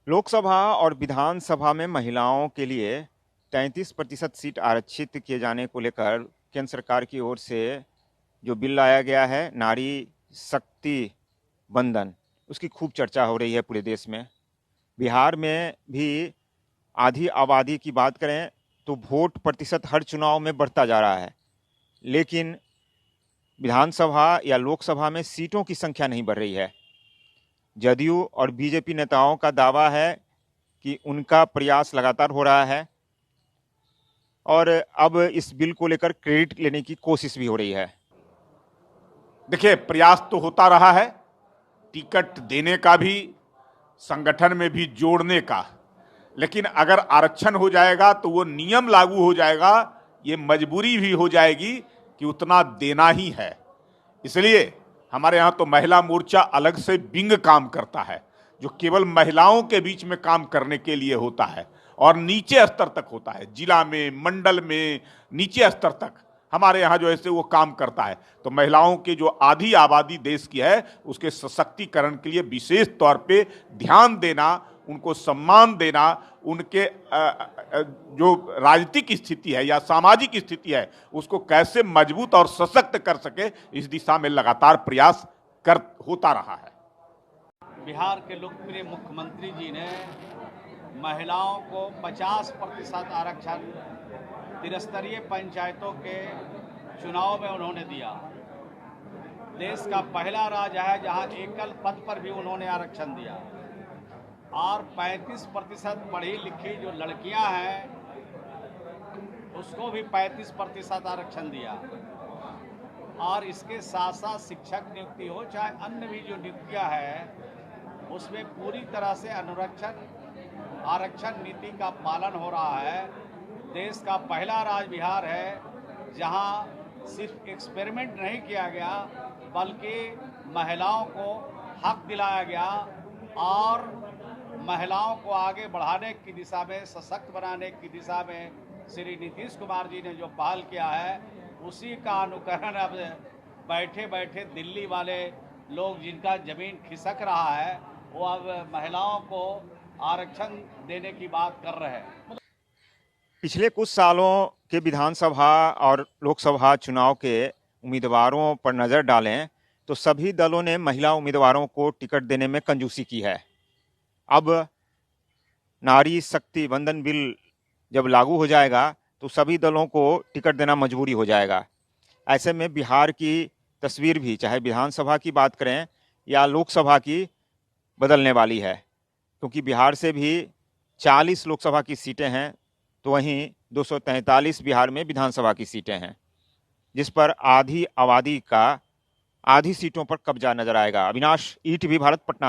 लोकसभा और विधानसभा में महिलाओं के लिए 33% सीट आरक्षित किए जाने को लेकर केंद्र सरकार की ओर से जो बिल लाया गया है, नारी शक्ति वंदन, उसकी खूब चर्चा हो रही है पूरे देश में। बिहार में भी आधी आबादी की बात करें तो वोट प्रतिशत हर चुनाव में बढ़ता जा रहा है, लेकिन विधानसभा या लोकसभा में सीटों की संख्या नहीं बढ़ रही है। जदयू और बीजेपी नेताओं का दावा है कि उनका प्रयास लगातार हो रहा है और अब इस बिल को लेकर क्रेडिट लेने की कोशिश भी हो रही है। देखिए, प्रयास तो होता रहा है, टिकट देने का भी, संगठन में भी जोड़ने का, लेकिन अगर आरक्षण हो जाएगा तो वो नियम लागू हो जाएगा, ये मजबूरी भी हो जाएगी कि उतना देना ही है। इसलिए हमारे यहाँ तो महिला मोर्चा अलग से विंग काम करता है, जो केवल महिलाओं के बीच में काम करने के लिए होता है और नीचे स्तर तक होता है, जिला में, मंडल में, नीचे स्तर तक हमारे यहाँ जो है वो काम करता है। तो महिलाओं की जो आधी आबादी देश की है, उसके सशक्तिकरण के लिए विशेष तौर पे ध्यान देना, उनको सम्मान देना, उनके जो राजनीतिक स्थिति है या सामाजिक स्थिति है उसको कैसे मजबूत और सशक्त कर सके, इस दिशा में लगातार प्रयास होता रहा है। बिहार के लोकप्रिय मुख्यमंत्री जी ने महिलाओं को 50% आरक्षण त्रिस्तरीय पंचायतों के चुनाव में उन्होंने दिया। देश का पहला राज्य है जहां एकल पद पर भी उन्होंने आरक्षण दिया और 35% पढ़ी लिखी जो लड़कियां हैं उसको भी 35% आरक्षण दिया। और इसके साथ साथ शिक्षक नियुक्ति हो चाहे अन्य भी जो नियुक्तियां हैं उसमें पूरी तरह से आरक्षण नीति का पालन हो रहा है। देश का पहला राज्य बिहार है जहां सिर्फ एक्सपेरिमेंट नहीं किया गया बल्कि महिलाओं को हक दिलाया गया और महिलाओं को आगे बढ़ाने की दिशा में, सशक्त बनाने की दिशा में श्री नीतीश कुमार जी ने जो पहल किया है उसी का अनुकरण अब बैठे बैठे दिल्ली वाले लोग जिनका जमीन खिसक रहा है वो अब महिलाओं को आरक्षण देने की बात कर रहे हैं। पिछले कुछ सालों के विधानसभा और लोकसभा चुनाव के उम्मीदवारों पर नज़र डालें तो सभी दलों ने महिला उम्मीदवारों को टिकट देने में कंजूसी की है। अब नारी शक्ति वंदन बिल जब लागू हो जाएगा तो सभी दलों को टिकट देना मजबूरी हो जाएगा। ऐसे में बिहार की तस्वीर भी, चाहे विधानसभा की बात करें या लोकसभा की, बदलने वाली है, क्योंकि बिहार से भी 40 लोकसभा की सीटें हैं तो वहीं 243 बिहार में विधानसभा की सीटें हैं, जिस पर आधी आबादी का आधी सीटों पर कब्जा नजर आएगा। अविनाश, ईटीवी भारत, पटना।